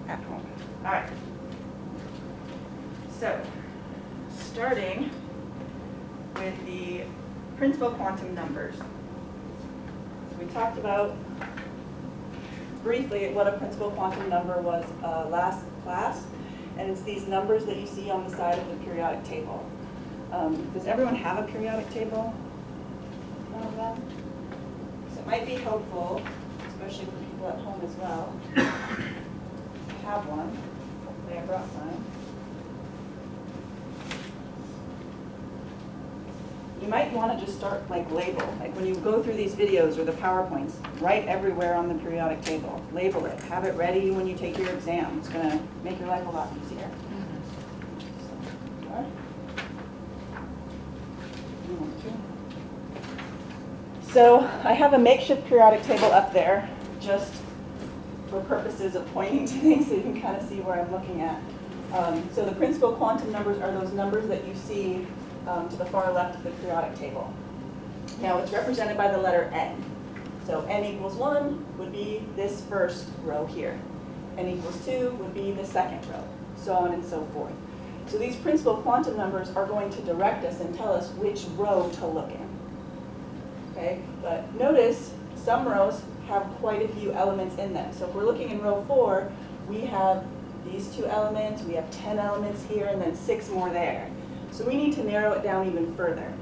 at home. All right. So, starting with the principal quantum numbers. So we talked about briefly what a principal quantum number was last class, and it's these numbers that you see on the side of the periodic table. Does everyone have a periodic table in front of them? So it might be helpful, especially for people at home as well, to have one. Hopefully I brought one. You might want to just start label, like when you go through these videos or the PowerPoints, write everywhere on the periodic table. Label it. Have it ready when you take your exam. It's going to make your life a lot easier. So I have a makeshift periodic table up there just for purposes of pointing to things so you can kind of see where I'm looking at. So the principal quantum numbers are those numbers that you see to the far left of the periodic table. Now it's represented by the letter n. So n equals 1 would be this first row here. N equals 2 would be the second row, so on and so forth. So these principal quantum numbers are going to direct us and tell us which row to look in. Okay, but notice some rows have quite a few elements in them. So if we're looking in row 4, we have these 2 elements, we have 10 elements here, and then 6 more there. So we need to narrow it down even further.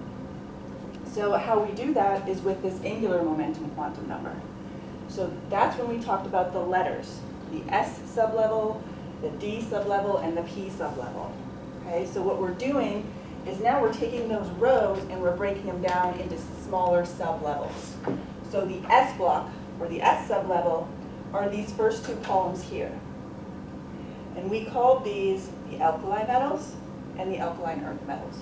So how we do that is with this angular momentum quantum number. So that's when we talked about the letters, the S sublevel, the D sublevel, and the P sublevel. Okay, so what we're doing is now we're taking those rows and we're breaking them down into smaller sublevels. So the S block, or the S sublevel, are these first 2 columns here. And we call these the alkali metals and the alkaline earth metals.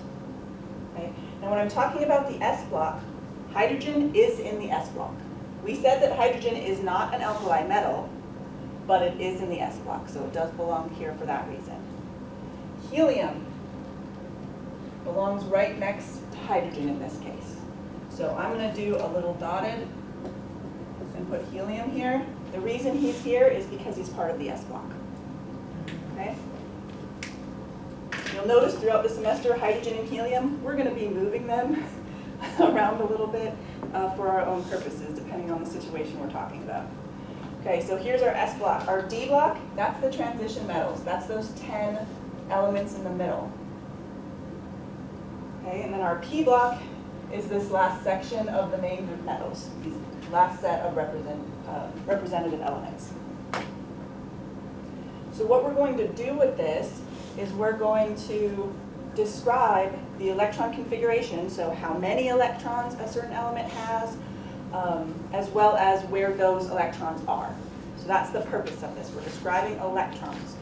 Okay? Now when I'm talking about the S block, hydrogen is in the S block. We said that hydrogen is not an alkali metal, but it is in the S block, so it does belong here for that reason. Helium belongs right next to hydrogen in this case. So I'm going to do a little dotted and put helium here. The reason he's here is because he's part of the S block. Okay? You'll notice throughout the semester, hydrogen and helium, we're going to be moving them around a little bit for our own purposes, depending on the situation we're talking about. Okay, so here's our S block. Our D block, that's the transition metals. That's those 10 elements in the middle. Okay, and then our P block is this last section of the main group metals, these last set of representative elements. So what we're going to do with this is we're going to describe the electron configuration, so how many electrons a certain element has, as well as where those electrons are. So that's the purpose of this. We're describing electrons.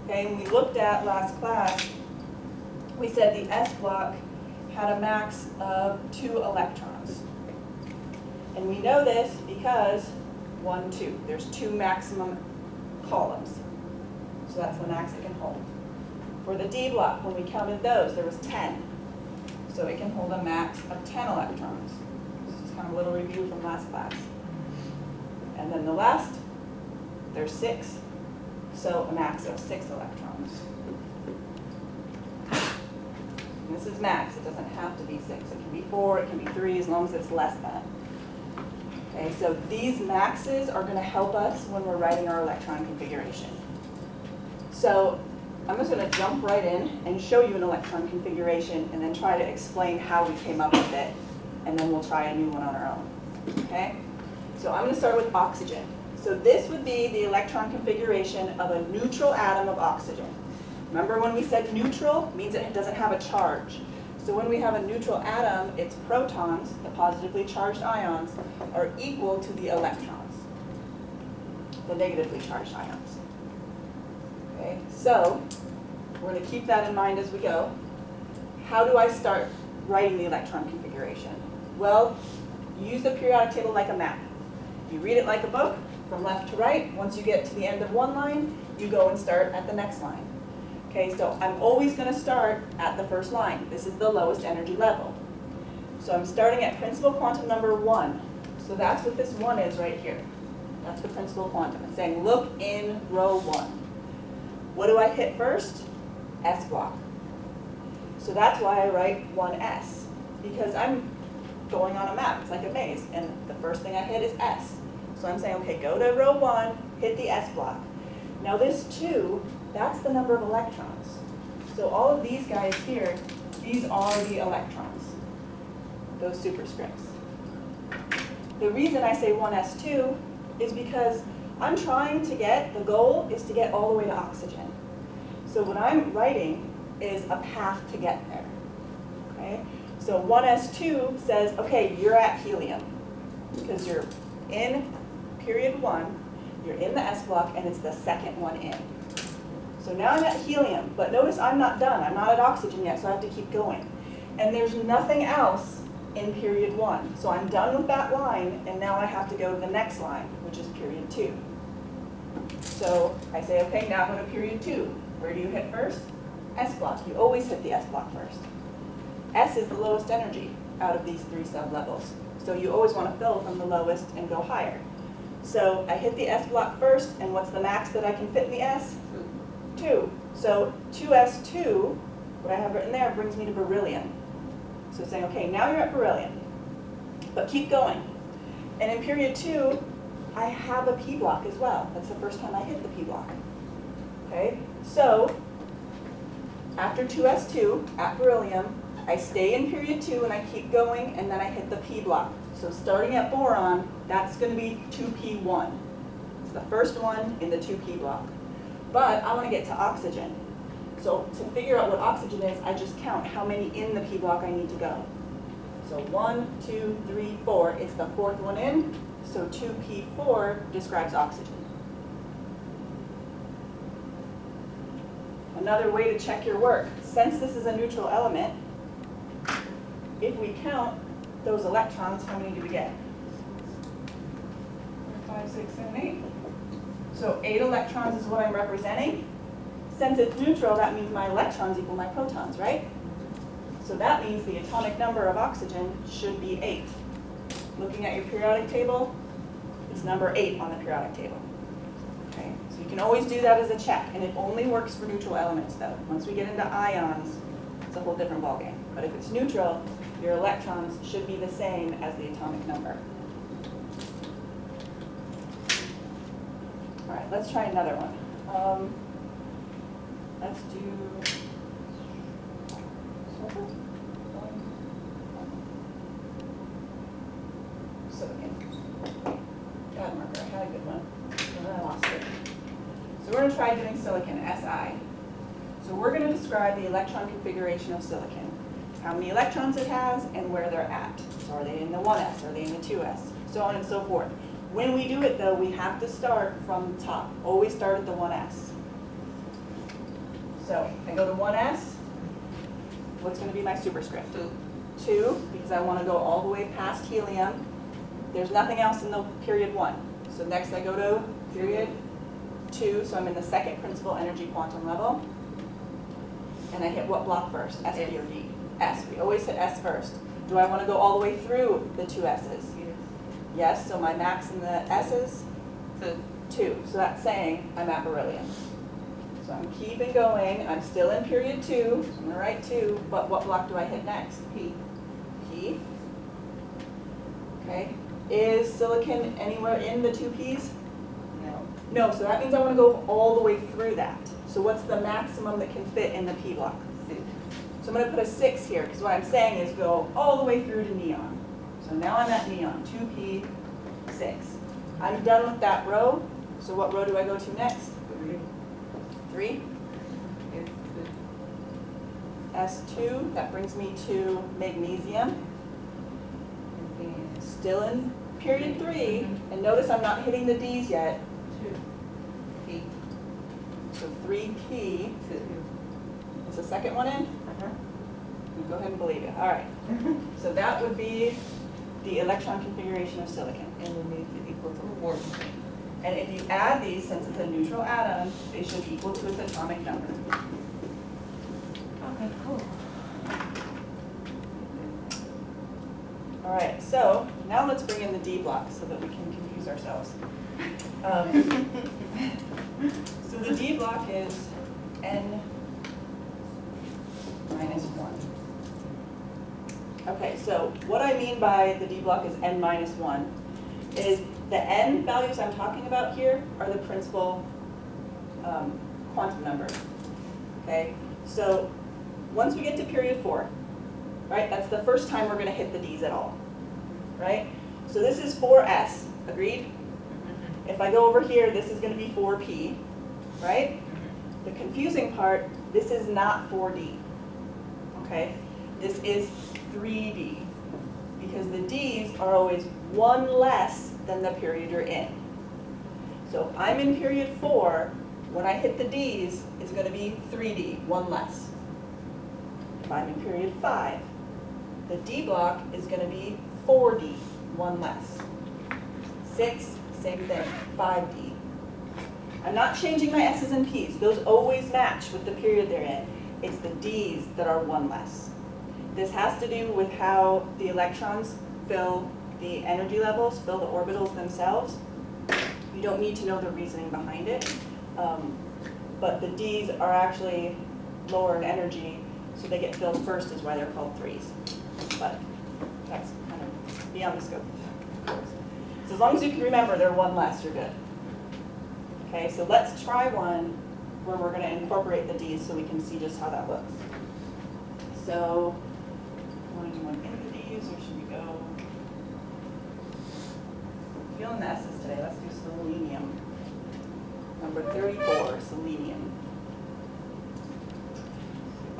Okay, and we looked at last class, we said the S block had a max of 2 electrons. And we know this because 1, 2. There's 2 maximum columns. So that's the max it can hold. For the D block, when we counted those, there was 10. So it can hold a max of 10 electrons. This is kind of a little review from last class. And then the last, there's 6. So a max of 6 electrons. And this is max. It doesn't have to be 6. It can be 4, it can be 3, as long as it's less than. Okay, so these maxes are going to help us when we're writing our electron configuration. So I'm just going to jump right in and show you an electron configuration and then try to explain how we came up with it, and then we'll try a new one on our own. Okay? So I'm going to start with oxygen. So this would be the electron configuration of a neutral atom of oxygen. Remember when we said neutral means it doesn't have a charge. So when we have a neutral atom, its protons, the positively charged ions, are equal to the electrons, the negatively charged ions. Okay, so we're going to keep that in mind as we go. How do I start writing the electron configuration? Well, use the periodic table like a map. You read it like a book, from left to right. Once you get to the end of one line, you go and start at the next line. Okay, so I'm always going to start at the first line. This is the lowest energy level. So I'm starting at principal quantum number 1. So that's what this 1 is right here. That's the principal quantum. It's saying look in row 1. What do I hit first? S block. So that's why I write 1s, because I'm going on a map. It's like a maze, and the first thing I hit is S. So I'm saying, okay, go to row 1, hit the S block. Now this 2, that's the number of electrons. So all of these guys here, these are the electrons, those superscripts. The reason I say 1s2 is because I'm trying to get, the goal is to get all the way to oxygen. So what I'm writing is a path to get there, okay? So 1s2 says, okay, you're at helium, because you're in period 1, you're in the S block, and it's the second one in. So now I'm at helium, but notice I'm not done. I'm not at oxygen yet, so I have to keep going. And there's nothing else in period 1. So I'm done with that line, and now I have to go to the next line, which is period 2. So I say, okay, now go to period 2. Where do you hit first? S block. You always hit the S block first. S is the lowest energy out of these 3 sub-levels. So you always want to fill from the lowest and go higher. So I hit the S block first, and what's the max that I can fit in the S? 2. So 2s2, what I have written there, brings me to beryllium. So saying, okay, now you're at beryllium, but keep going. And in period 2, I have a P block as well. That's the first time I hit the P block. Okay, so after 2s2 at beryllium, I stay in period 2 and I keep going, and then I hit the P block. So starting at boron, that's going to be 2p1. It's the first one in the 2p block. But I want to get to oxygen. So to figure out what oxygen is, I just count how many in the P block I need to go. So 1, 2, 3, 4. It's the 4th one in. So 2p4 describes oxygen. Another way to check your work, since this is a neutral element, if we count those electrons, how many do we get? 4, 5, 6, 7, 8. So 8 electrons is what I'm representing. Since it's neutral, that means my electrons equal my protons, right? So that means the atomic number of oxygen should be 8. Looking at your periodic table, it's number 8 on the periodic table. Okay, so you can always do that as a check, and it only works for neutral elements though. Once we get into ions, it's a whole different ballgame. But if it's neutral, your electrons should be the same as the atomic number. All right, let's try another one. Let's do silicon. God, marker, I had a good one, and then I lost it. So we're going to try doing silicon, Si. So we're going to describe the electron configuration of silicon. How many electrons it has and where they're at. So are they in the 1s, are they in the 2s, so on and so forth. When we do it though, we have to start from the top. Always start at the 1s. So I go to 1s, what's going to be my superscript? 2, because I want to go all the way past helium. There's nothing else in the period 1. So next I go to period 2, so I'm in the second principal energy quantum level. And I hit what block first? S, B, or D? S. We always hit S first. Do I want to go all the way through the 2 S's? Yes, so my max in the S's? 2. So that's saying I'm at beryllium. So I'm keeping going. I'm still in period 2, so I'm going to write 2, but what block do I hit next? P. P. Okay. Is silicon anywhere in the 2 Ps? No. No, so that means I want to go all the way through that. So what's the maximum that can fit in the P block? 6. So I'm going to put a 6 here, because what I'm saying is go all the way through to neon. So now I'm at neon, 2p6. I'm done with that row, so what row do I go to next? 3. S2, that brings me to magnesium. Still in period 3, and notice I'm not hitting the D's yet. 2p. So 3p. Is the second one in? Go ahead and believe it. All right. So that would be the electron configuration of silicon. And then make it equal to 4. And if you add these, since it's a neutral atom, they should equal to its atomic number. Okay, cool. All right, so now let's bring in the D block so that we can confuse ourselves. So the D block is N minus 1. Okay, so what I mean by the D block is N minus 1 is the N values I'm talking about here are the principal quantum numbers. Okay, so once we get to period 4, right, that's the first time we're going to hit the D's at all, right? So this is 4S, agreed? If I go over here, this is going to be 4P, right? The confusing part, this is not 4D, okay? This is 3D, because the D's are always one less than the period you're in. So if I'm in period 4, when I hit the D's, it's going to be 3D, one less. If I'm in period 5, the D block is going to be 4D, one less. 6, same thing, 5D. I'm not changing my S's and P's. Those always match with the period they're in. It's the D's that are one less. This has to do with how the electrons fill the energy levels, fill the orbitals themselves. You don't need to know the reasoning behind it. But the D's are actually lower in energy, so they get filled first is why they're called 3s. But that's kind of beyond the scope, of course. So as long as you can remember they're one less, you're good. Okay, so let's try one where we're going to incorporate the D's so we can see just how that looks. So, want to do one in the D's, or should we go? Feeling the S's today. Let's do selenium. Number 34, selenium.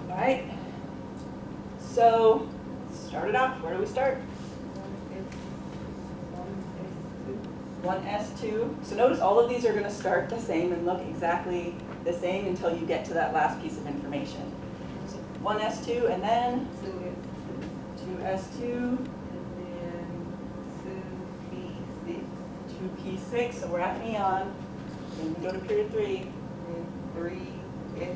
All right. So, start it off. Where do we start? 1s2. So notice all of these are going to start the same and look exactly the same until you get to that last piece of information. So 1s2 and then 2s2. And then 2p6. 2p6. So we're at neon. Then we go to period 3. And 3s2.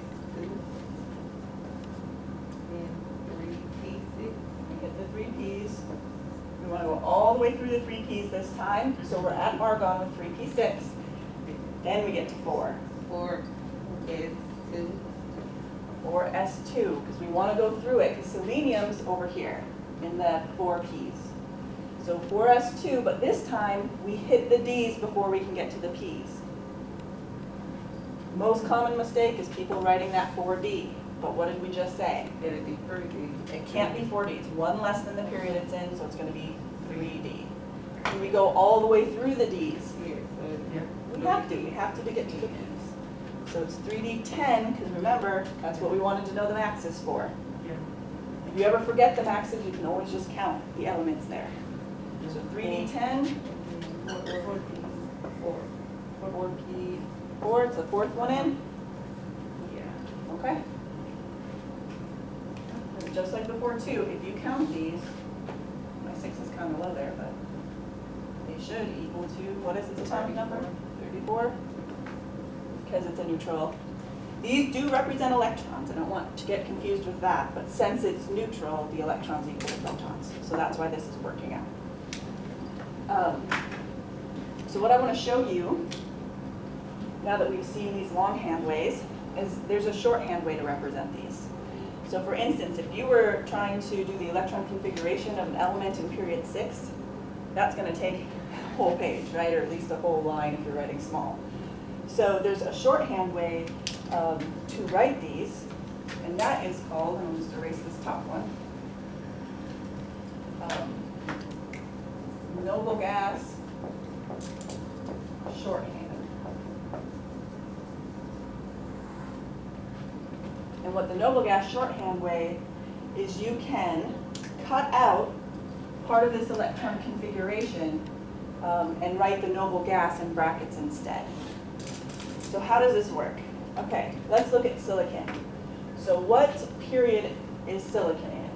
And 3p6. We hit the 3p's. We want to go all the way through the 3p's this time. So we're at argon with 3p6. Then we get to 4. 4s2. 4s2, because we want to go through it, because selenium's over here in the 4p's. So 4s2, but this time we hit the D's before we can get to the p's. Most common mistake is people writing that 4D, but what did we just say? It'll be 3d. It can't be 4D, it's one less than the period it's in, so it's going to be 3D. Do we go all the way through the D's? Yes. We have to get to the p's. So it's 3D10, because remember, that's what we wanted to know the max is for. If you ever forget the maxes, you can always just count the elements there. So 3D10, 4P4, it's the fourth one in. Yeah. Okay. And just like before too, if you count these, my 6 is kind of low there, but they should equal to, what is its atomic number? 34? Because it's a neutral. These do represent electrons. I don't want to get confused with that, but since it's neutral, the electrons equal the protons. So that's why this is working out. So what I want to show you, now that we've seen these longhand ways, is there's a shorthand way to represent these. So for instance, if you were trying to do the electron configuration of an element in period 6, that's going to take a whole page, right? Or at least a whole line if you're writing small. So there's a shorthand way to write these, and that is called, and I'll just erase this top one, noble gas shorthand. And what the noble gas shorthand way is, you can cut out part of this electron configuration and write the noble gas in brackets instead. So how does this work? Okay, let's look at silicon. So what period is silicon in?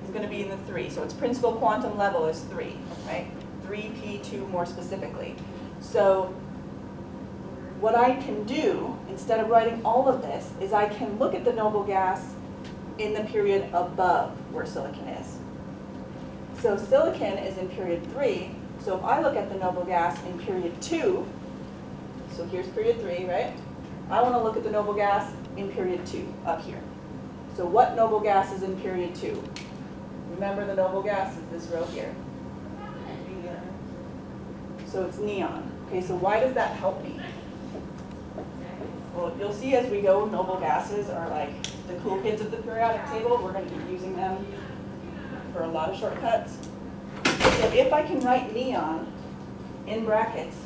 It's going to be in the 3. So its principal quantum level is 3, right? 3p2 more specifically. So what I can do, instead of writing all of this, is I can look at the noble gas in the period above where silicon is. So silicon is in period 3, so if I look at the noble gas in period 2, so here's period 3, right? I want to look at the noble gas in period 2, up here. So what noble gas is in period 2? Remember, the noble gas is this row here. So it's neon. Okay, so why does that help me? Well, you'll see as we go, noble gases are like the cool kids of the periodic table. We're going to be using them for a lot of shortcuts. So if I can write neon in brackets,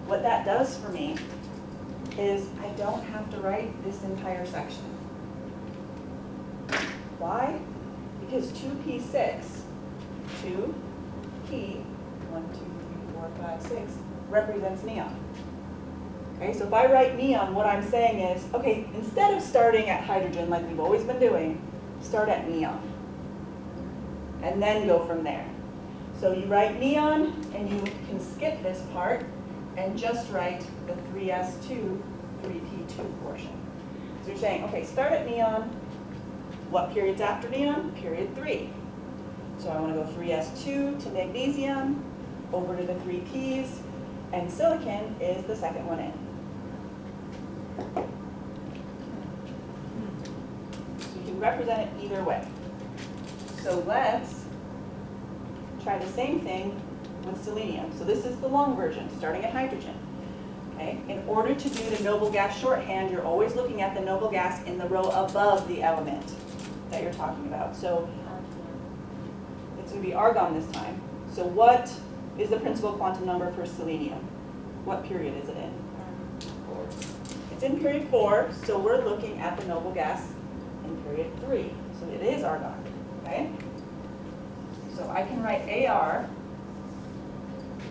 what that does for me is I don't have to write this entire section. Why? Because 2p6, 2p, 1, 2, 3, 4, 5, 6, represents neon. Okay, so if I write neon, what I'm saying is, okay, instead of starting at hydrogen like we've always been doing, start at neon. And then go from there. So you write neon, and you can skip this part and just write the 3s2, 3p2 portion. So you're saying, okay, start at neon. What period's after neon? Period 3. So I want to go 3s2 to magnesium, over to the 3p's, and silicon is the second one in. So you can represent it either way. So let's try the same thing with selenium. So this is the long version, starting at hydrogen. Okay? In order to do the noble gas shorthand, you're always looking at the noble gas in the row above the element that you're talking about. So it's going to be argon this time. So what is the principal quantum number for selenium? What period is it in? 4. It's in period 4, so we're looking at the noble gas in period 3. So it is argon. Okay? So I can write AR,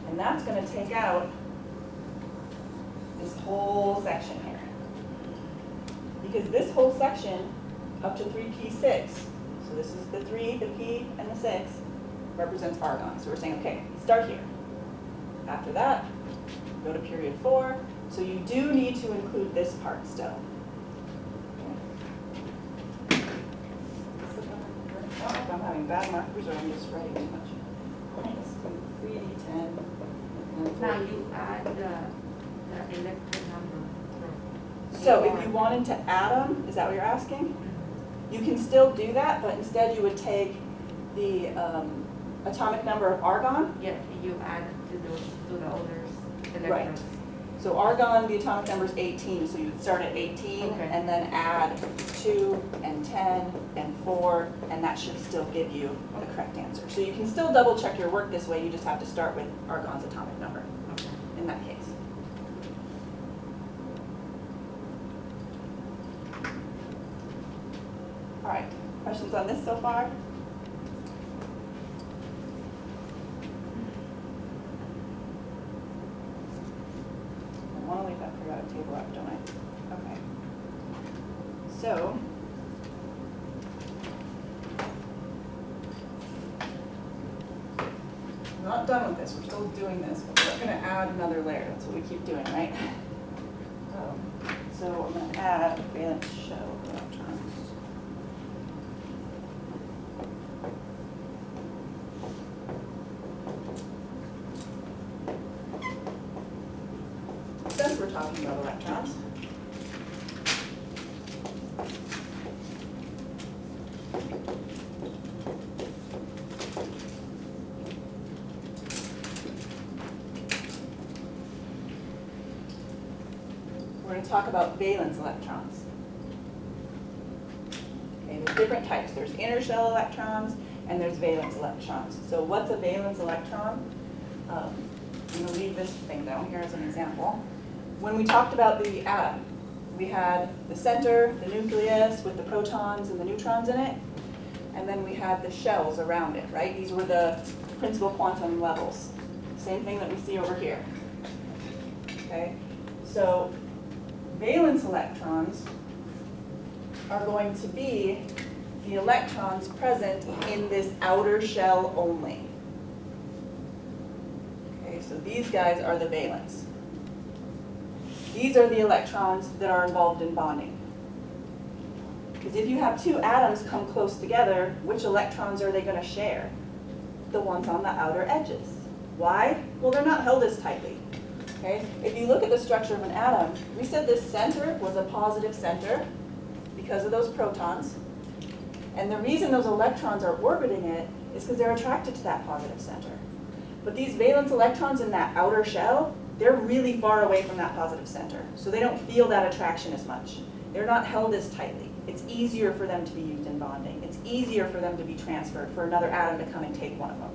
and that's going to take out this whole section here. Because this whole section, up to 3p6, so this is the 3, the p, and the 6, represents argon. So we're saying, okay, start here. After that, go to period 4. So you do need to include this part still. I don't know if I'm having bad markers or I'm just writing too much. Let's do 3d10. Now you add the electron number. So if you wanted to add them, is that what you're asking? You can still do that, but instead you would take the atomic number of argon. Yeah, you add to the others electrons. Right. So argon, the atomic number is 18, so you would start at 18 Okay. and then add 2 and 10 and 4, and that should still give you the correct answer. So you can still double check your work this way, you just have to start with argon's atomic number Okay. in that case. All right, questions on this so far? I want to leave that periodic table up, don't I? Okay. So, we're not done with this. We're still doing this, but we're going to add another layer. That's what we keep doing, right? So I'm going to add valence shell electrons. Since we're talking about electrons, we're going to talk about valence electrons. Okay, there's different types. There's inner shell electrons and there's valence electrons. So what's a valence electron? I'm going to leave this thing down here as an example. When we talked about the atom, we had the center, the nucleus with the protons and the neutrons in it, and then we had the shells around it, right? These were the principal quantum levels. Same thing that we see over here. Okay, so valence electrons are going to be the electrons present in this outer shell only. Okay, so these guys are the valence. These are the electrons that are involved in bonding. Because if you have two atoms come close together, which electrons are they going to share? The ones on the outer edges. Why? Well, they're not held as tightly. Okay? If you look at the structure of an atom, we said this center was a positive center because of those protons. And the reason those electrons are orbiting it is because they're attracted to that positive center. But these valence electrons in that outer shell, they're really far away from that positive center. So they don't feel that attraction as much. They're not held as tightly. It's easier for them to be used in bonding. It's easier for them to be transferred, for another atom to come and take one of them.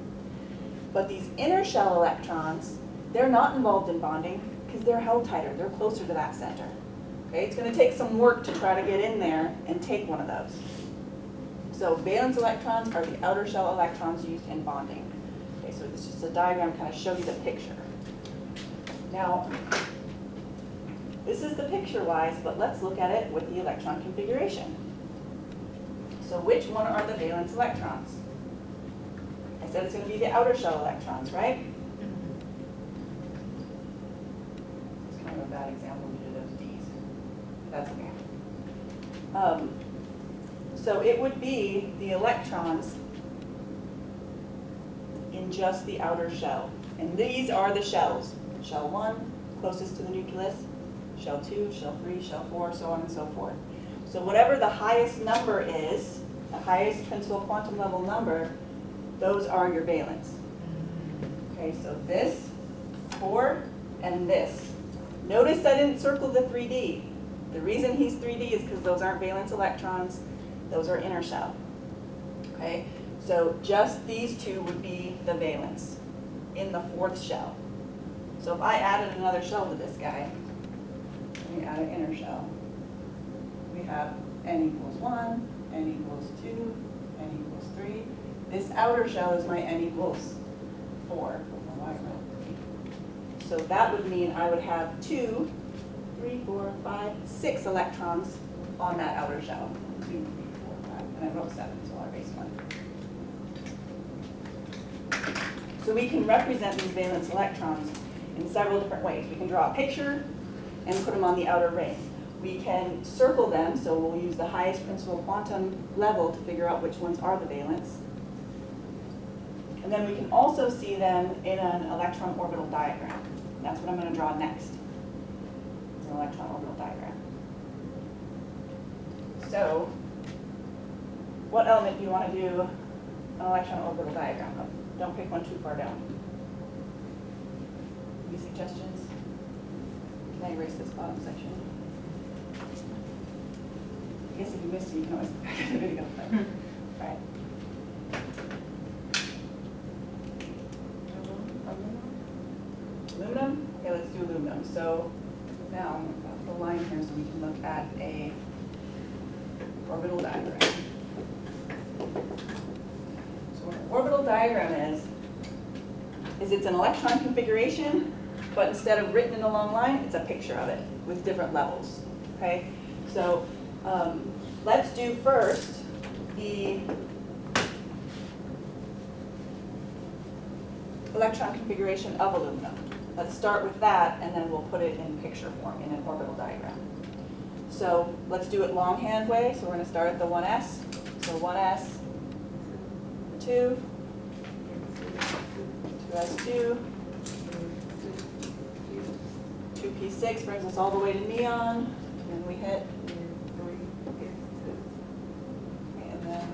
But these inner shell electrons, they're not involved in bonding because they're held tighter. They're closer to that center. Okay? It's going to take some work to try to get in there and take one of those. So valence electrons are the outer shell electrons used in bonding. Okay, so this is just a diagram to kind of show you the picture. Now, this is the picture-wise, but let's look at it with the electron configuration. So which one are the valence electrons? I said it's going to be the outer shell electrons, right? It's kind of a bad example due to those D's. That's okay. So it would be the electrons in just the outer shell. And these are the shells. Shell 1, closest to the nucleus. Shell 2, shell 3, shell 4, so on and so forth. So whatever the highest number is, the highest principal quantum level number, those are your valence. Okay, so this, 4, and this. Notice I didn't circle the 3D. The reason he's 3D is because those aren't valence electrons, those are inner shell. Okay, so just these two would be the valence in the 4th shell. So if I added another shell to this guy, we add an inner shell. We have n equals 1, n equals 2, n equals 3. This outer shell is my n equals 4. So that would mean I would have 2, 3, 4, 5, 6 electrons on that outer shell. 2, 3, 4, 5, and I wrote 7, so I'll erase 1. So we can represent these valence electrons in several different ways. We can draw a picture and put them on the outer ring. We can circle them, so we'll use the highest principal quantum level to figure out which ones are the valence. And then we can also see them in an electron orbital diagram. That's what I'm going to draw next. It's an electron orbital diagram. So, what element do you want to do an electron orbital diagram of? Don't pick one too far down. Any suggestions? Can I erase this bottom section? I guess if you missed it, you can always go back to the video. All right. Aluminum? Okay, let's do aluminum. So now I'm going to put the line here so we can look at a orbital diagram. So what an orbital diagram is it's an electron configuration, but instead of written in a long line, it's a picture of it with different levels. Okay? So let's do first the electron configuration of aluminum. Let's start with that, and then we'll put it in picture form in an orbital diagram. So let's do it longhand way. So we're going to start at the 1s. So 1s, 2, 2s2, 2p6 brings us all the way to neon, and then we hit 3, and then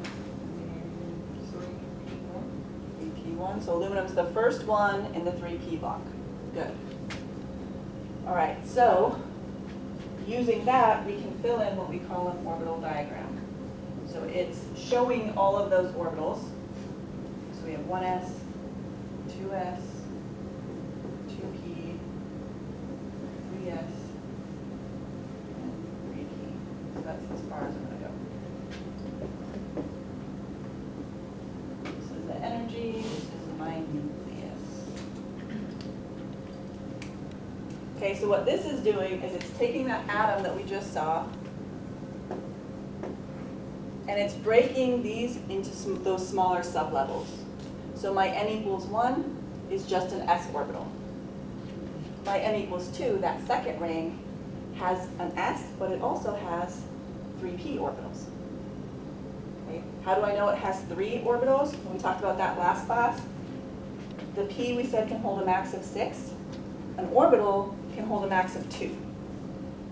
3p1. So aluminum's the first one in the 3p block. Good. All right, so using that, we can fill in what we call an orbital diagram. So it's showing all of those orbitals. So we have 1s, 2s, 2p, 3s, and 3p. So that's as far as I'm going to go. This is the energy, this is my nucleus. Okay, so what this is doing is it's taking that atom that we just saw, and it's breaking these into those smaller sublevels. So my n equals 1 is just an s orbital. My n equals 2, that second ring, has an s, but it also has 3p orbitals. Okay. How do I know it has 3 orbitals? We talked about that last class. The P we said can hold a max of 6. An orbital can hold a max of 2.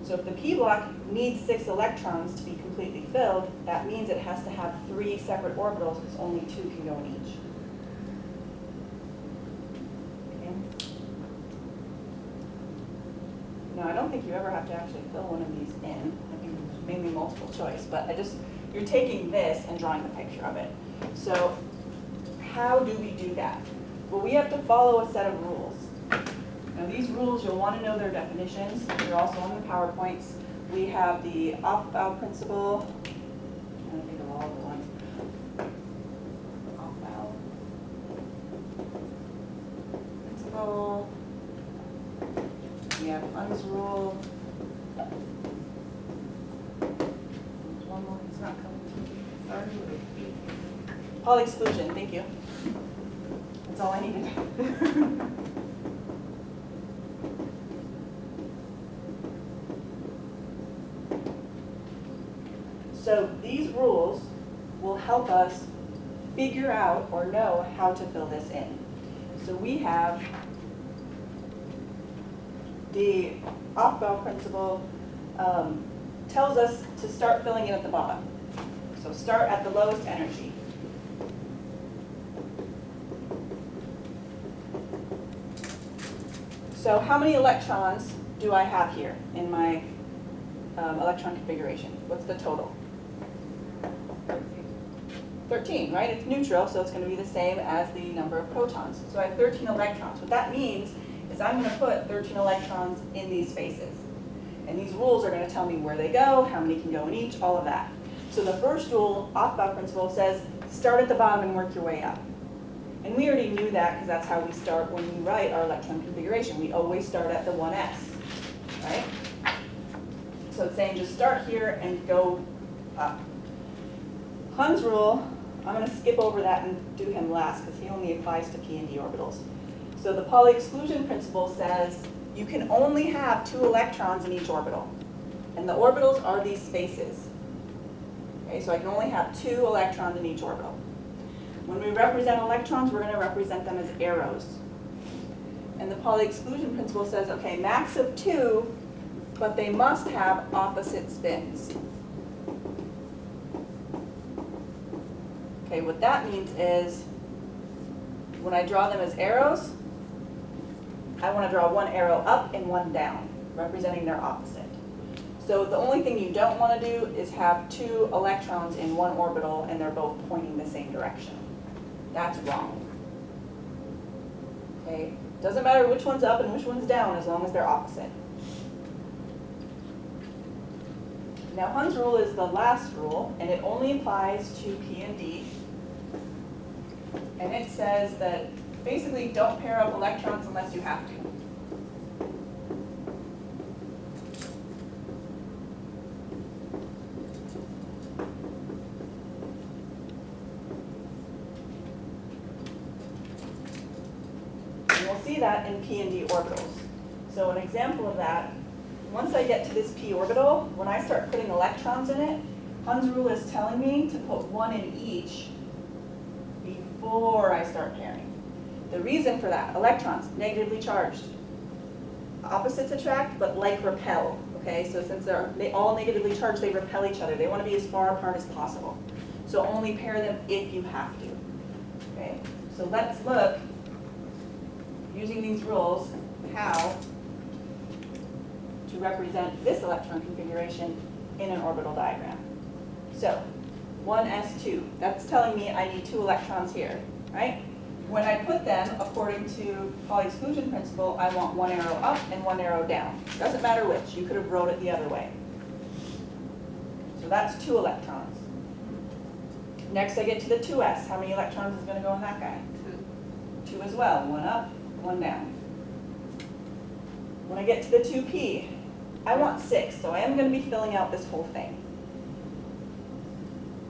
So if the P block needs 6 electrons to be completely filled, that means it has to have 3 separate orbitals because only 2 can go in each. Okay. Now I don't think you ever have to actually fill one of these in. I think it's mainly multiple choice, but you're taking this and drawing the picture of it. So how do we do that? Well, we have to follow a set of rules. Now these rules, you'll want to know their definitions. They're also on the PowerPoints. We have the off-bow principle. I'm trying to think of all the ones. Off-bow principle. We have Hund's rule. There's one more, it's not coming. Sorry. Pauli exclusion, thank you. That's all I needed. So these rules will help us figure out or know how to fill this in. So we have the off-bow principle tells us to start filling in at the bottom. So start at the lowest energy. So how many electrons do I have here in my electron configuration? What's the total? 13, right? It's neutral, so it's going to be the same as the number of protons. So I have 13 electrons. What that means is I'm going to put 13 electrons in these spaces. And these rules are going to tell me where they go, how many can go in each, all of that. So the first rule, off-bow principle, says start at the bottom and work your way up. And we already knew that because that's how we start when we write our electron configuration. We always start at the 1s, right? So it's saying just start here and go up. Hund's rule, I'm going to skip over that and do him last because he only applies to P and D orbitals. So the Pauli exclusion principle says you can only have 2 electrons in each orbital. And the orbitals are these spaces. Okay, so I can only have 2 electrons in each orbital. When we represent electrons, we're going to represent them as arrows. And the Pauli exclusion principle says, okay, max of 2, but they must have opposite spins. Okay, what that means is when I draw them as arrows, I want to draw one arrow up and one down, representing their opposite. So the only thing you don't want to do is have 2 electrons in one orbital and they're both pointing the same direction. That's wrong. Okay, doesn't matter which one's up and which one's down as long as they're opposite. Now Hund's rule is the last rule and it only applies to P and D. And it says that basically don't pair up electrons unless you have to. And we'll see that in P and D orbitals. So an example of that, once I get to this P orbital, when I start putting electrons in it, Hund's rule is telling me to put 1 in each before I start pairing. The reason for that, electrons, negatively charged. Opposites attract, but like repel, okay? So since they all negatively charged, they repel each other. They want to be as far apart as possible. So only pair them if you have to, okay? So let's look, using these rules, how to represent this electron configuration in an orbital diagram. So 1s2, that's telling me I need 2 electrons here, right? When I put them, according to Pauli exclusion principle, I want 1 arrow up and 1 arrow down. Doesn't matter which, you could have wrote it the other way. So that's 2 electrons. Next I get to the 2s. How many electrons is going to go in that guy? 2. 2 as well, 1 up, 1 down. When I get to the 2p, I want 6, so I am going to be filling out this whole thing.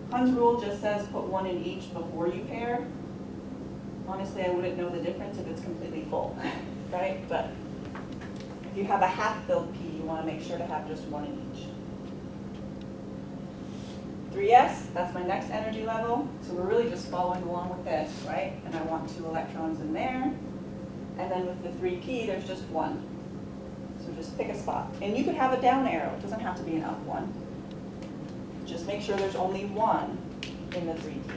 Hund's rule just says put 1 in each before you pair. Honestly, I wouldn't know the difference if it's completely full, right? But if you have a half-filled P, you want to make sure to have just 1 in each. 3s, that's my next energy level. So we're really just following along with this, right? And I want 2 electrons in there. And then with the 3p, there's just 1. So just pick a spot. And you could have a down arrow. It doesn't have to be an up one. Just make sure there's only 1 in the 3p.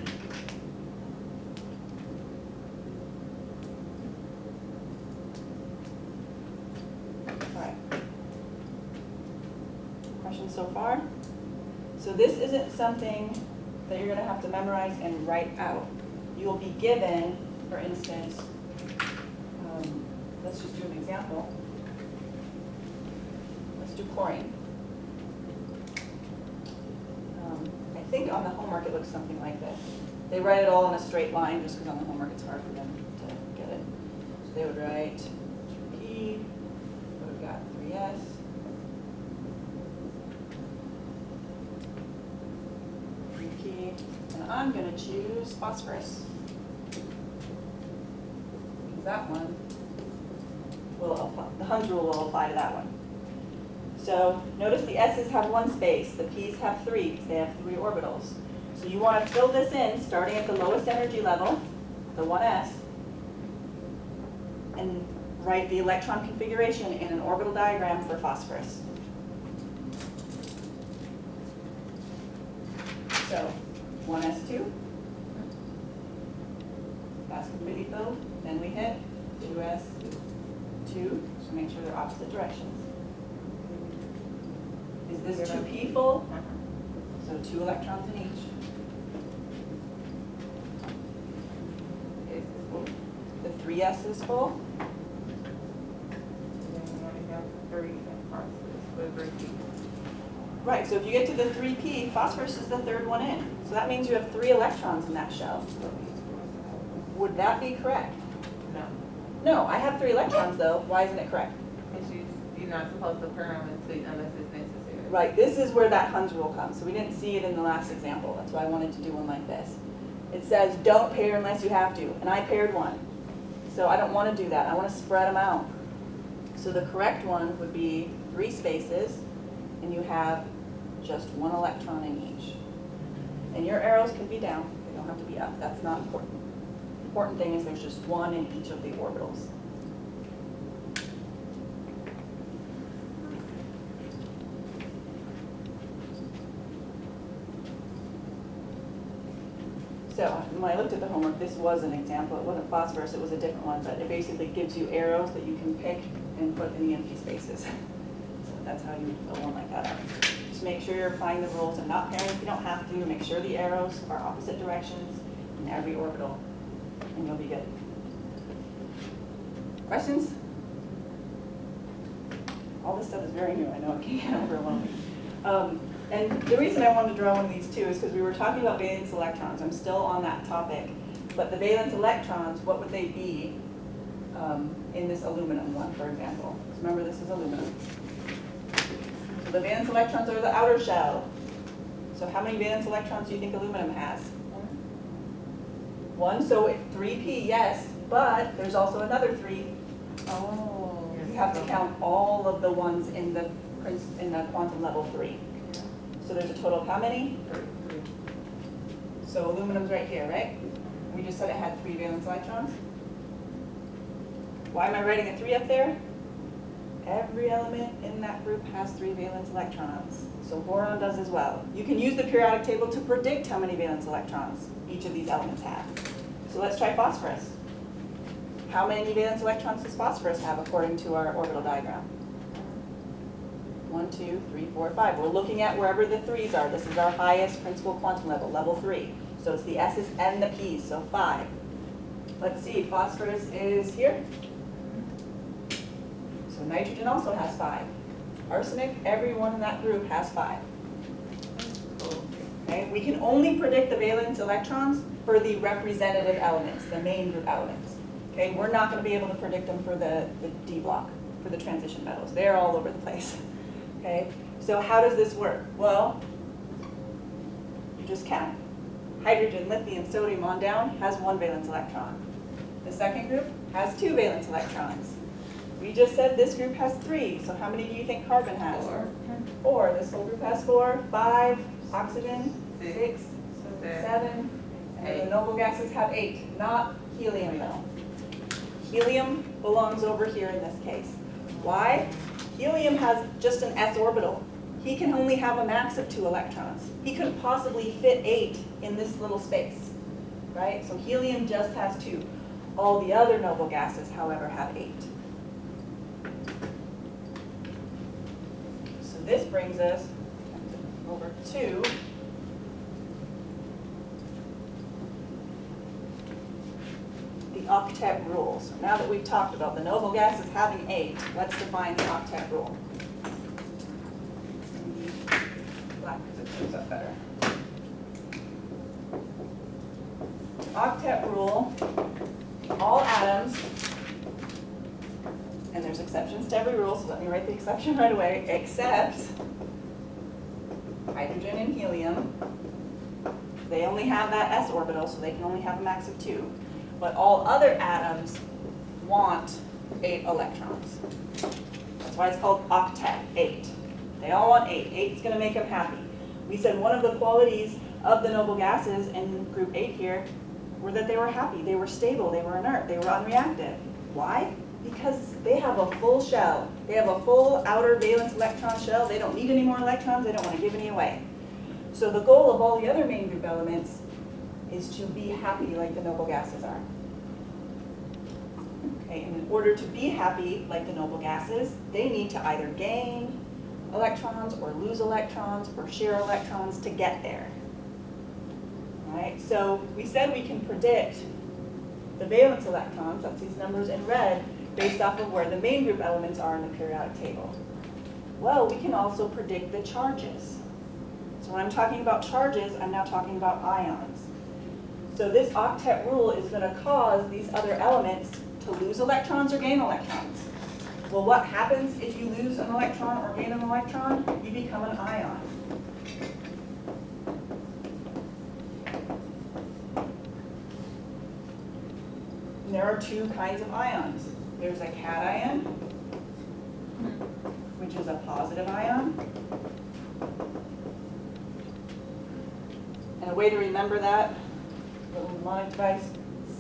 All right. Questions so far? So this isn't something that you're going to have to memorize and write out. You'll be given, for instance, let's just do an example. Let's do chlorine. I think on the homework it looks something like this. They write it all in a straight line just because on the homework it's hard for them to get it. So they would write 2p, we've got 3s, and I'm going to choose phosphorus. Because that one will apply, the Hund's rule will apply to that one. So notice the S's have 1 space, the P's have 3 because they have 3 orbitals. So you want to fill this in starting at the lowest energy level, the 1s, and write the electron configuration in an orbital diagram for phosphorus. So 1s2, that's completely filled. Then we hit 2s2, so make sure they're opposite directions. Is this 2p full? So 2 electrons in each. Is full. The 3s is full. And then we only have 3 in phosphorus for 3p. Right, so if you get to the 3p, phosphorus is the 3rd one in. So that means you have 3 electrons in that shell. Would that be correct? No. No, I have 3 electrons though. Why isn't it correct? You're not supposed to pair them unless it's necessary. Right, this is where that Hund's rule comes. So we didn't see it in the last example. That's why I wanted to do one like this. It says don't pair unless you have to, and I paired 1. So I don't want to do that. I want to spread them out. So the correct one would be 3 spaces, and you have just 1 electron in each. And your arrows can be down. They don't have to be up. That's not important. The important thing is there's just 1 in each of the orbitals. So when I looked at the homework, this was an example. It wasn't phosphorus, it was a different one, but it basically gives you arrows that you can pick and put in the empty spaces. So that's how you would fill one like that out. Just make sure you're applying the rules and not pairing if you don't have to. Make sure the arrows are opposite directions in every orbital, and you'll be good. Questions? All this stuff is very new. I know it can get overwhelming. And the reason I wanted to draw one of these too is because we were talking about valence electrons. I'm still on that topic. But the valence electrons, what would they be in this aluminum one, for example? Because remember, this is aluminum. So the valence electrons are the outer shell. So how many valence electrons do you think aluminum has? 1. So 3p, yes, but there's also another 3. Oh. You have to count all of the ones in the quantum level 3. So there's a total of how many? 3. So aluminum's right here, right? We just said it had 3 valence electrons. Why am I writing a 3 up there? Every element in that group has 3 valence electrons. So boron does as well. You can use the periodic table to predict how many valence electrons each of these elements have. So let's try phosphorus. How many valence electrons does phosphorus have according to our orbital diagram? 1, 2, 3, 4, 5. We're looking at wherever the 3's are. This is our highest principal quantum level, level 3. So it's the S's and the P's, so 5. Let's see, phosphorus is here. So nitrogen also has 5. Arsenic, everyone in that group has 5. Okay, we can only predict the valence electrons for the representative elements, the main group elements. Okay, we're not going to be able to predict them for the D block, for the transition metals. They're all over the place. Okay, so how does this work? Well, you just count. Hydrogen, lithium, sodium on down has 1 valence electron. The second group has 2 valence electrons. We just said this group has 3, so how many do you think carbon has? 4. 4. This whole group has 4. 5. Oxygen, 6, Seven, 7, and then the 8. noble gases have 8, not helium though. Helium belongs over here in this case. Why? Helium has just an s orbital. He can only have a max of 2 electrons. He couldn't possibly fit 8 in this little space, right? So helium just has 2. All the other noble gases, however, have 8. So this brings us over to the octet rule. So now that we've talked about the noble gases having 8, let's define the octet rule. Black because it shows up better. Octet rule, all atoms, and there's exceptions to every rule, so let me write the exception right away, except hydrogen and helium. They only have that s orbital, so they can only have a max of 2. But all other atoms want 8 electrons. That's why it's called octet, 8. They all want 8. 8 is going to make them happy. We said one of the qualities of the noble gases in group 8 here were that they were happy, they were stable, they were inert, they were unreactive. Why? Because they have a full shell. They have a full outer valence electron shell. They don't need any more electrons. They don't want to give any away. So the goal of all the other main group elements is to be happy like the noble gases are. Okay, and in order to be happy like the noble gases, they need to either gain electrons or lose electrons or share electrons to get there. All right, so we said we can predict the valence electrons, that's these numbers in red, based off of where the main group elements are in the periodic table. Well, we can also predict the charges. So when I'm talking about charges, I'm now talking about ions. So this octet rule is going to cause these other elements to lose electrons or gain electrons. Well, what happens if you lose an electron or gain an electron? You become an ion. And there are 2 kinds of ions. There's a cation, which is a positive ion. And a way to remember that, little mnemonic device,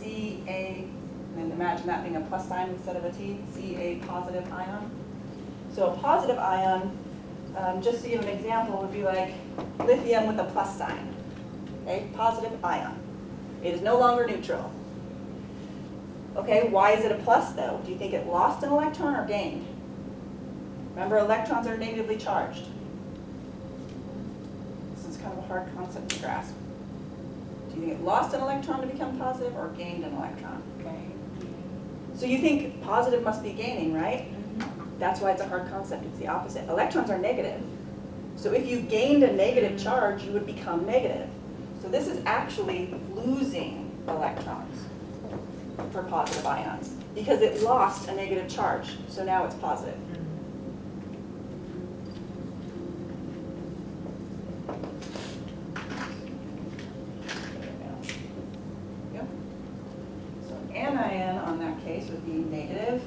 Ca, and then imagine that being a plus sign instead of a T, Ca positive ion. So a positive ion, just to give an example, would be like lithium with a plus sign, okay, positive ion. It is no longer neutral. Okay, why is it a plus though? Do you think it lost an electron or gained? Remember, electrons are negatively charged. This is kind of a hard concept to grasp. Do you think it lost an electron to become positive or gained an electron? So you think positive must be gaining, right? That's why it's a hard concept. It's the opposite. Electrons are negative. So if you gained a negative charge, you would become negative. So this is actually losing electrons for positive ions because it lost a negative charge. So now it's positive. Anion on that case would be negative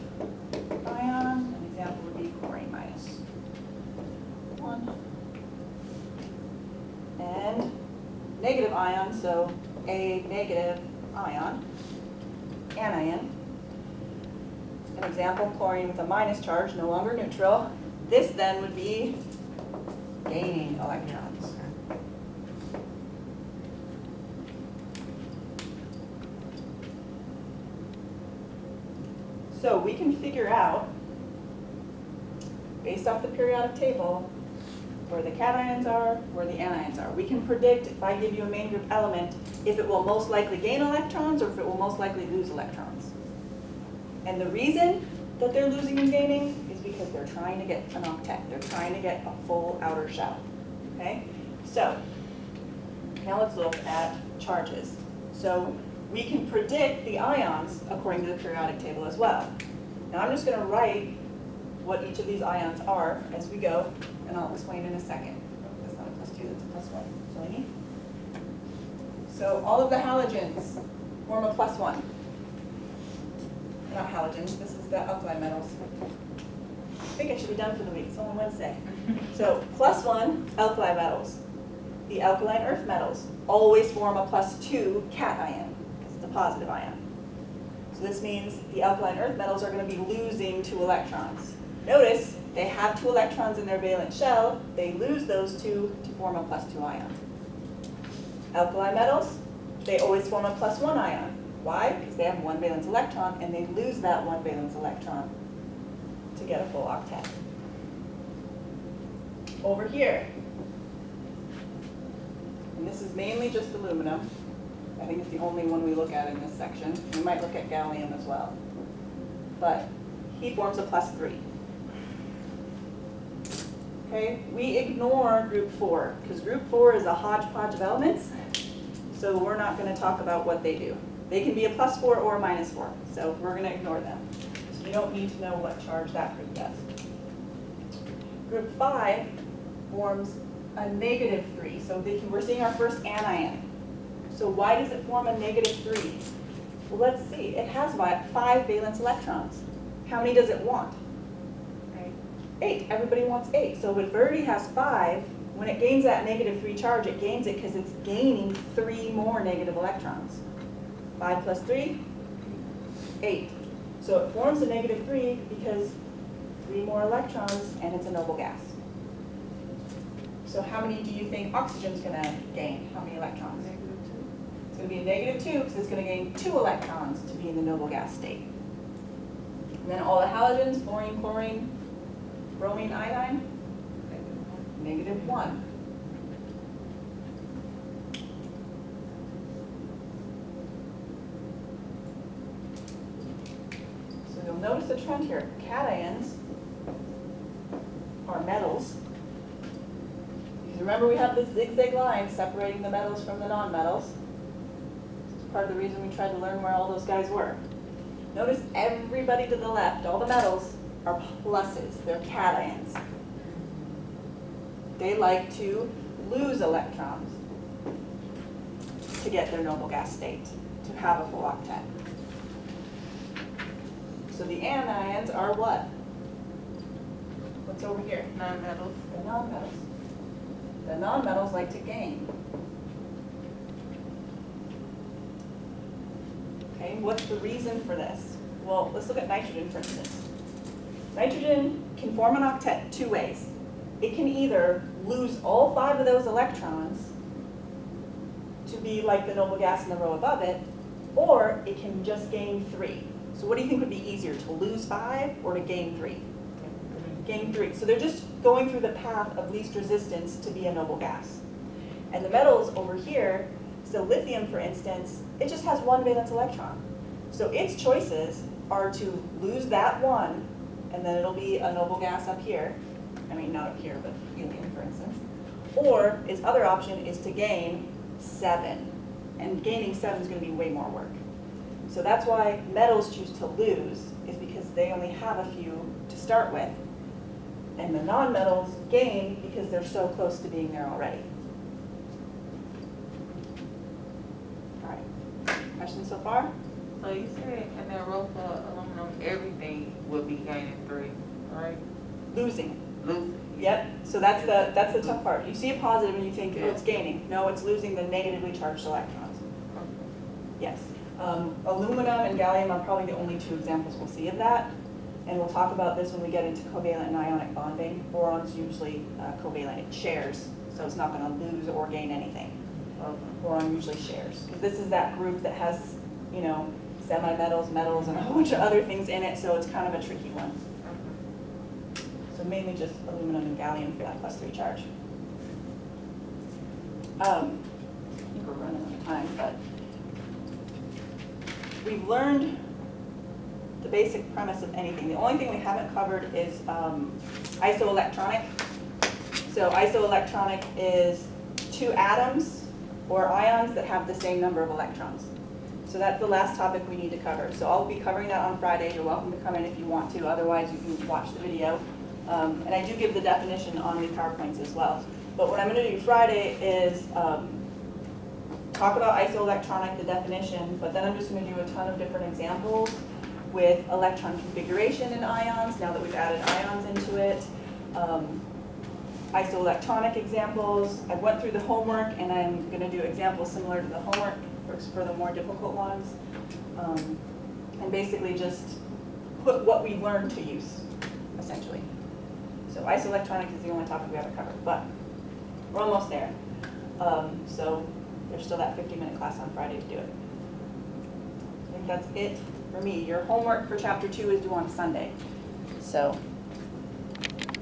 ion. An example would be chlorine minus 1. And negative ion, so a negative ion, anion. An example, chlorine with a minus charge, no longer neutral. This then would be gaining electrons. So we can figure out, based off the periodic table, where the cations are, where the anions are. We can predict, if I give you a main group element, if it will most likely gain electrons or if it will most likely lose electrons. And the reason that they're losing and gaining is because they're trying to get an octet. They're trying to get a full outer shell. Okay? So, now let's look at charges. So, we can predict the ions according to the periodic table as well. Now I'm just going to write what each of these ions are as we go, and I'll explain in a second. That's not a plus 2, that's a plus 1. So I need. So all of the halogens form a plus 1. Not halogens, this is the alkali metals. I think I should be done for the week, it's only Wednesday. So plus 1 alkali metals. the alkaline earth metals always form a +2 cation ion, because it's a positive ion. So this means the alkaline earth metals are going to be losing 2 electrons. Notice they have 2 electrons in their valence shell, they lose those 2 to form a +2 ion. Alkali metals, they always form a +1 ion. Why? Because they have 1 valence electron and they lose that 1 valence electron to get a full octet. Over here, and this is mainly just aluminum. I think it's the only one we look at in this section. We might look at gallium as well. But he forms a +3. Okay, we ignore group 4, because group 4 is a hodgepodge of elements, so we're not going to talk about what they do. They can be a +4 or a -4, so we're going to ignore them. So you don't need to know what charge that group does. Group 5 forms a -3, so we're seeing our first anion. So why does it form a -3? Well, let's see. It has 5 valence electrons. How many does it want? 8. Everybody wants 8. So if it already has 5, when it gains that -3 charge, it gains it because it's gaining 3 more negative electrons. 5 + 3, 8. So it forms a -3 because 3 more electrons, and it's a noble gas. So how many do you think oxygen's going to gain? How many electrons? It's going to be a -2 because it's going to gain 2 electrons to be in the noble gas state. And then all the halogens, fluorine, chlorine, bromine, iodine, -1. So you'll notice a trend here. Cations are metals. Because remember we have this zigzag line separating the metals from the non-metals. This is part of the reason we tried to learn where all those guys were. Notice everybody to the left, all the metals, are pluses. They're cations. They like to lose electrons to get their noble gas state, to have a full octet. So the anions are what? What's over here? Non-metals. The non-metals. The non-metals like to gain. Okay, what's the reason for this? Well, let's look at nitrogen, for instance. Nitrogen can form an octet 2 ways. It can either lose all 5 of those electrons to be like the noble gas in the row above it, or it can just gain 3. So what do you think would be easier, to lose 5 or to gain 3? Gain 3. So they're just going through the path of least resistance to be a noble gas. And the metals over here, so lithium, for instance, it just has 1 valence electron. So its choices are to lose that 1, and then it'll be a noble gas up here. I mean, not up here, but helium, for instance. Or its other option is to gain 7. And gaining 7 is going to be way more work. So that's why metals choose to lose, is because they only have a few to start with. And the non-metals gain because they're so close to being there already. All right. Questions so far? So you said in that row for aluminum, everything would be gaining 3, right? Losing. Losing. Yep. So that's the tough part. You see a positive and you think, oh, it's gaining. No, it's losing the negatively charged electrons. Yes. Aluminum and gallium are probably the only 2 examples we'll see of that. And we'll talk about this when we get into covalent and ionic bonding. Boron's usually covalent. It shares, so it's not going to lose or gain anything. Boron usually shares. Because this is that group that has, you know, semi-metals, metals, and a whole bunch of other things in it, so it's kind of a tricky one. So mainly just aluminum and gallium for that +3 charge. I think we're running out of time, but we've learned the basic premise of anything. The only thing we haven't covered is isoelectronic. So isoelectronic is 2 atoms or ions that have the same number of electrons. So that's the last topic we need to cover. So I'll be covering that on Friday. You're welcome to come in if you want to. Otherwise, you can watch the video. And I do give the definition on the PowerPoints as well. But what I'm going to do Friday is talk about isoelectronic, the definition, but then I'm just going to do a ton of different examples with electron configuration in ions, now that we've added ions into it. isoelectronic examples. I went through the homework and I'm gonna do examples similar to the homework for the more difficult ones. And basically just put what we learned to use, essentially. So isoelectronics is the only topic we haven't covered, but we're almost there. So there's still that 50-minute class on Friday to do it. I think that's it for me. Your homework for chapter 2 is due on Sunday. So